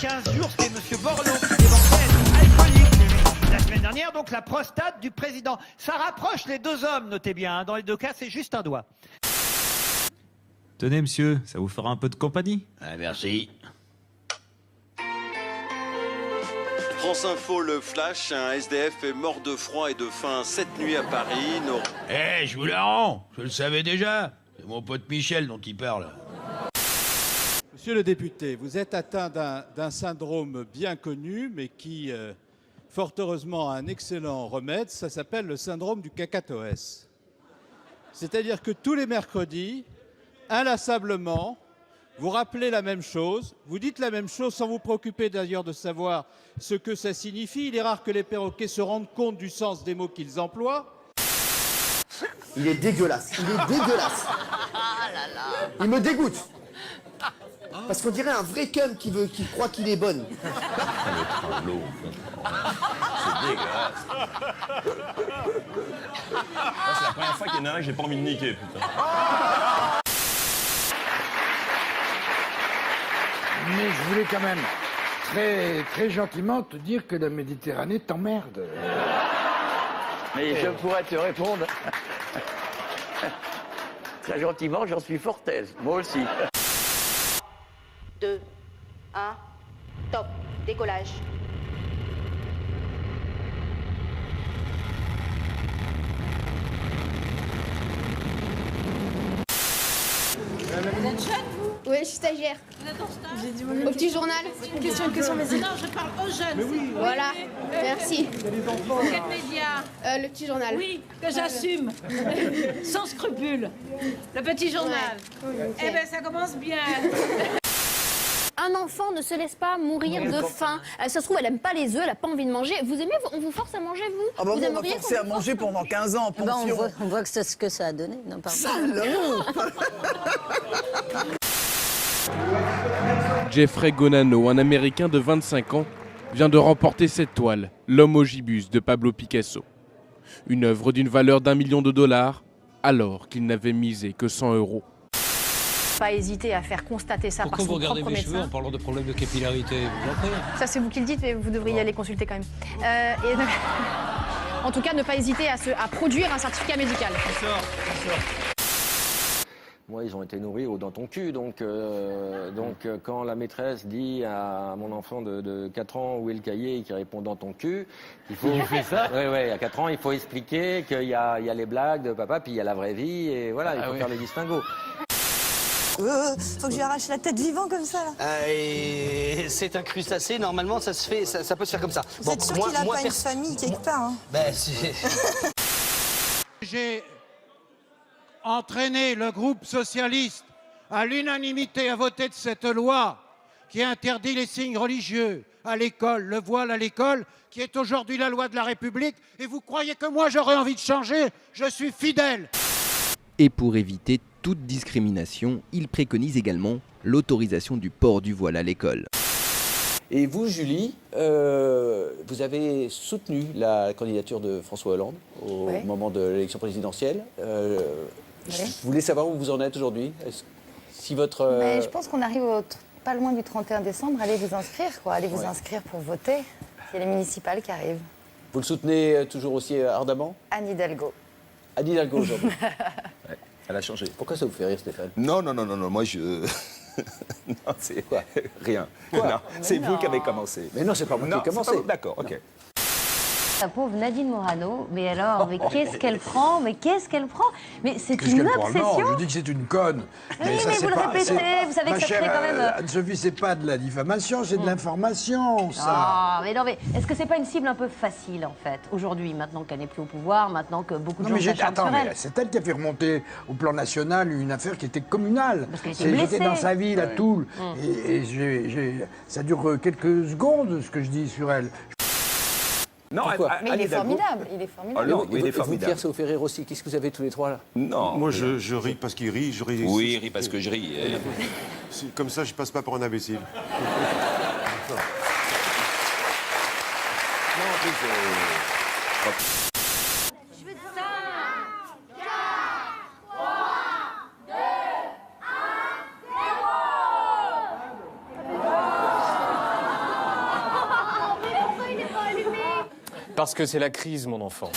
15 jours, c'était M. Borloo qui dénonçait être alcoolique. La semaine dernière, donc, la prostate du président. Ça rapproche les deux hommes, notez bien. Hein. Dans les deux cas, c'est juste un doigt. Tenez, monsieur, ça vous fera un peu de compagnie. Ah, merci. France Info, le flash, un SDF est mort de froid et de faim cette nuit à Paris. Je vous la rends, je le savais déjà. C'est mon pote Michel dont il parle. Monsieur le député, vous êtes atteint d'un syndrome bien connu, mais qui, fort heureusement, a un excellent remède. Ça s'appelle le syndrome du cacatoès. C'est-à-dire que tous les mercredis, inlassablement, vous rappelez la même chose, vous dites la même chose sans vous préoccuper d'ailleurs de savoir ce que ça signifie. Il est rare que les perroquets se rendent compte du sens des mots qu'ils emploient. Il est dégueulasse, il est dégueulasse. Il me dégoûte. Parce qu'on dirait un vrai cum qui croit qu'il est bonne. C'est dégueulasse. C'est la première fois qu'il y en a un que j'ai pas envie de niquer, putain. Mais je voulais quand même très gentiment te dire que la Méditerranée t'emmerde. Mais je pourrais te répondre. Très gentiment, j'en suis fort aise. Moi aussi. 2, 1, top, décollage. Vous êtes jeune, vous? Oui, je suis stagiaire. Vous êtes en stage? J'ai dit au petit journal. Une question, vas-y. Non, je parle aux jeunes. Mais oui. Voilà, merci. Quel média? Le petit journal. Oui, que j'assume. Sans scrupule. Le petit journal. Ouais. Eh bien, ça commence bien. Un enfant ne se laisse pas mourir de faim. Ça se trouve, elle aime pas les œufs, elle a pas envie de manger. Vous aimez, on vous force à manger, vous? Ah bah vous on m'a forcé à manger pendant 15 ans en pension. On voit que c'est ce que ça a donné. Non, pardon. Jeffrey Gonano, un Américain de 25 ans, vient de remporter cette toile, L'homme au gibus de Pablo Picasso. Une œuvre d'une valeur d'1 million de dollars, alors qu'il n'avait misé que 100 €. Pas hésiter à faire constater ça par son propre médecin. Pourquoi vous regardez mes cheveux en parlant de problèmes de capillarité? Vous en priez. Ça, c'est vous qui le dites, mais vous devriez aller consulter quand même. En tout cas, ne pas hésiter à produire un certificat médical. Moi, ils ont été nourris dans ton cul, donc quand la maîtresse dit à mon enfant de 4 ans où est le cahier et qui répond dans ton cul, il faut... Il fait ça? Oui, à 4 ans, il faut expliquer qu'il y a les blagues de papa, puis il y a la vraie vie, et voilà, il faut faire le distinguo. Faut que je lui arrache la tête vivant comme ça, là. C'est un crustacé, normalement ça se fait, ça peut se faire comme ça. Vous êtes sûr qu'il a pas une famille quelque part, hein? J'ai entraîné le groupe socialiste à l'unanimité à voter de cette loi qui interdit les signes religieux à l'école, le voile à l'école, qui est aujourd'hui la loi de la République. Et vous croyez que moi j'aurais envie de changer? Je suis fidèle. Et pour éviter toute discrimination, il préconise également l'autorisation du port du voile à l'école. Et vous, Julie, vous avez soutenu la candidature de François Hollande au moment de l'élection présidentielle. Je voulais savoir où vous en êtes aujourd'hui. Si votre... Je pense qu'on arrive pas loin du 31 décembre. Allez vous inscrire, quoi. Allez vous inscrire pour voter. Il y a les municipales qui arrivent. Vous le soutenez toujours aussi ardemment? Anne Hidalgo. Anne Hidalgo aujourd'hui. Ouais, elle a changé. Pourquoi ça vous fait rire, Stéphane? Non, moi je... non, c'est... Quoi? Rien. Quoi? Non, c'est vous qui avez commencé. Mais non, c'est pas moi qui ai commencé. D'accord, ok. La pauvre Nadine Morano, mais alors, mais qu'est-ce qu'elle prend? Mais qu'est-ce qu'elle prend? Mais c'est Qu'est-ce une qu'elle prend? obsession. Non, je dis que c'est une conne. Oui, mais vous le répétez, vous savez que ça crée quand même... Anne-Sophie, c'est pas de la diffamation, c'est de l'information, ça. Ah, mais non, mais est-ce que c'est pas une cible un peu facile, en fait, aujourd'hui, maintenant qu'elle n'est plus au pouvoir, maintenant que beaucoup de gens s'acharnent sur elle? C'est elle qui a fait remonter au plan national une affaire qui était communale. Parce qu'elle était blessée. J'étais dans sa ville, à Toul, et ça dure quelques secondes, ce que je dis sur elle. Non, mais il est formidable, il est formidable. Ah non, il est Vous, formidable. Pierre, ça vous fait rire aussi. Qu'est-ce que vous avez tous les trois là? Non. Moi, je ris parce qu'il rit, je ris. Oui, il rit parce que je ris. Comme ça, je passe pas pour un imbécile. Non, en plus, Parce que c'est la crise, mon enfant.